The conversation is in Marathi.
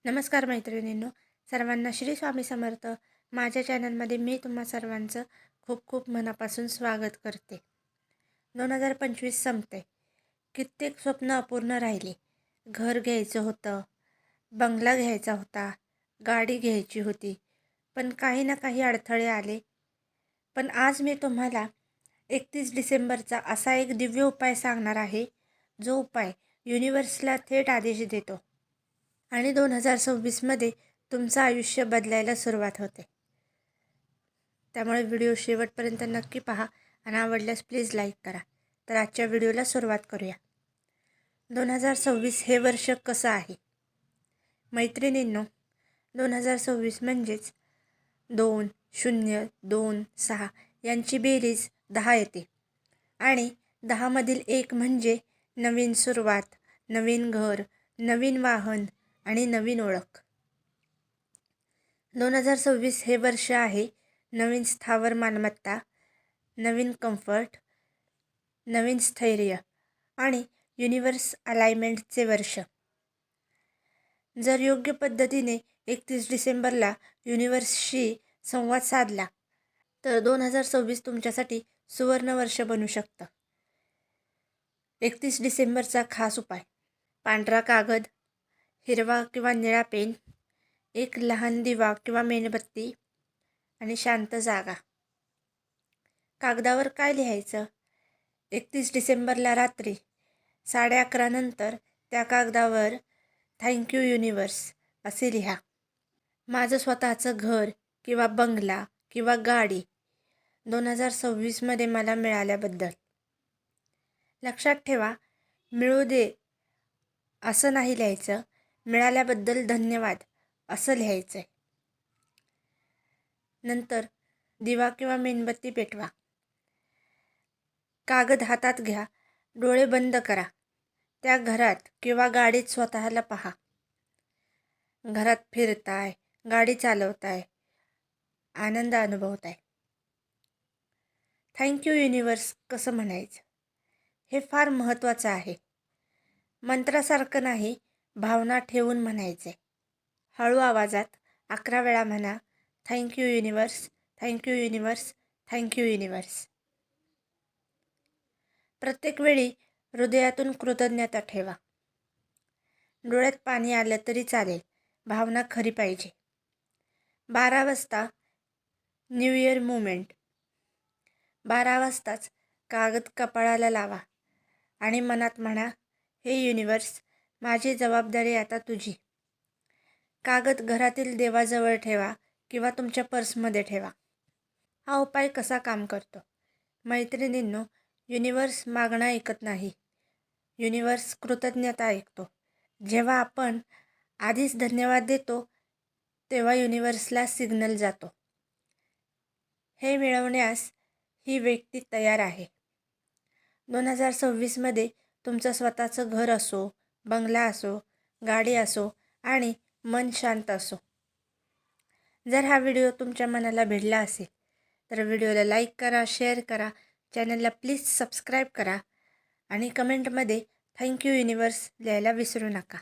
नमस्कार मैत्रिणींनो, सर्वांना श्री स्वामी समर्थ. माझ्या चॅनलमध्ये मी तुम्हा सर्वांचं खूप खूप मनापासून स्वागत करते. 2025 संपते. कित्येक स्वप्न अपूर्ण राहिली. घर घ्यायचं होतं, बंगला घ्यायचा होता, गाडी घ्यायची होती, पण काही ना काही अडथळे आले. पण आज मी तुम्हाला 31 डिसेंबरचा असा एक दिव्य उपाय सांगणार आहे, जो उपाय युनिव्हर्सला थेट आदेश देतो आणि 2026मध्ये तुमचं आयुष्य बदलायला सुरुवात होते. त्यामुळे व्हिडिओ शेवटपर्यंत नक्की पहा आणि आवडल्यास प्लीज लाईक करा. तर आजच्या व्हिडिओला सुरुवात करूया. 2026 हे वर्ष कसं आहे? मैत्रिणींनो, 2026 म्हणजेच 2026 यांची बेरीज 10 येते आणि 10मधील 1 म्हणजे नवीन सुरुवात, नवीन घर, नवीन वाहन आणि नवीन ओळख. 2026 हे वर्ष आहे नवीन स्थावर मालमत्ता, नवीन कम्फर्ट, नवीन स्थैर्य आणि युनिव्हर्स अलाइनमेंटचे वर्ष. जर योग्य पद्धतीने 31 डिसेंबरला युनिव्हर्सशी संवाद साधला तर 2026 तुमच्यासाठी सुवर्ण वर्ष बनू शकतं. 31 डिसेंबरचा खास उपाय: पांढरा कागद, हिरवा किंवा निळा पेन, एक लहान दिवा किंवा मेणबत्ती आणि शांत जागा. कागदावर काय लिहायचं? 31 डिसेंबरला रात्री 11:30 नंतर त्या कागदावर थँक्यू युनिव्हर्स असे लिहा. माझं स्वतःचं घर किंवा बंगला किंवा गाडी 2026मध्ये मला मिळाल्याबद्दल. लक्षात ठेवा, मिळू दे असं नाही लिहायचं, मिळाल्याबद्दल धन्यवाद असं लिहायचं आहे. नंतर दिवा किंवा मेणबत्ती पेटवा. कागद हातात घ्या, डोळे बंद करा. त्या घरात किंवा गाडीत स्वतःला पहा. घरात फिरताय, गाडी चालवताय, आनंद अनुभवताय. थँक्यू युनिव्हर्स कसं म्हणायचं हे फार महत्त्वाचं आहे. मंत्रासारखं नाही, भावना ठेवून म्हणायचे. हळू आवाजात 11 वेळा म्हणा, thank you universe, thank you universe, thank you universe. प्रत्येक वेळी हृदयातून कृतज्ञता ठेवा. डोळ्यात पाणी आलं तरी चालेल, भावना खरी पाहिजे. 12 वाजता न्यू इयर मुवमेंट. 12 वाजताच कागद कपाळाला लावा आणि मनात म्हणा, हे युनिव्हर्स, माझी जबाबदारी आता तुझी. कागद घरातील देवाजवळ ठेवा किंवा तुमच्या पर्समध्ये ठेवा. हा उपाय कसा काम करतो? मैत्रिणींनो, युनिव्हर्स मागणं ऐकत नाही, युनिव्हर्स कृतज्ञता ऐकतो. जेव्हा आपण आधीच धन्यवाद देतो तेव्हा युनिव्हर्सला सिग्नल जातो, हे मिळवण्यास ही व्यक्ती तयार आहे. 2026मध्ये तुमचं स्वतःचं घर असो, बंगला असो, गाडी असो आणि मन शांत असो. जर हा व्हिडिओ तुमच्या मनाला भिडला असेल तर व्हिडिओला लाईक करा, शेअर करा, चॅनलला प्लीज सबस्क्राईब करा आणि कमेंटमध्ये थँक्यू युनिव्हर्स लिहायला विसरू नका.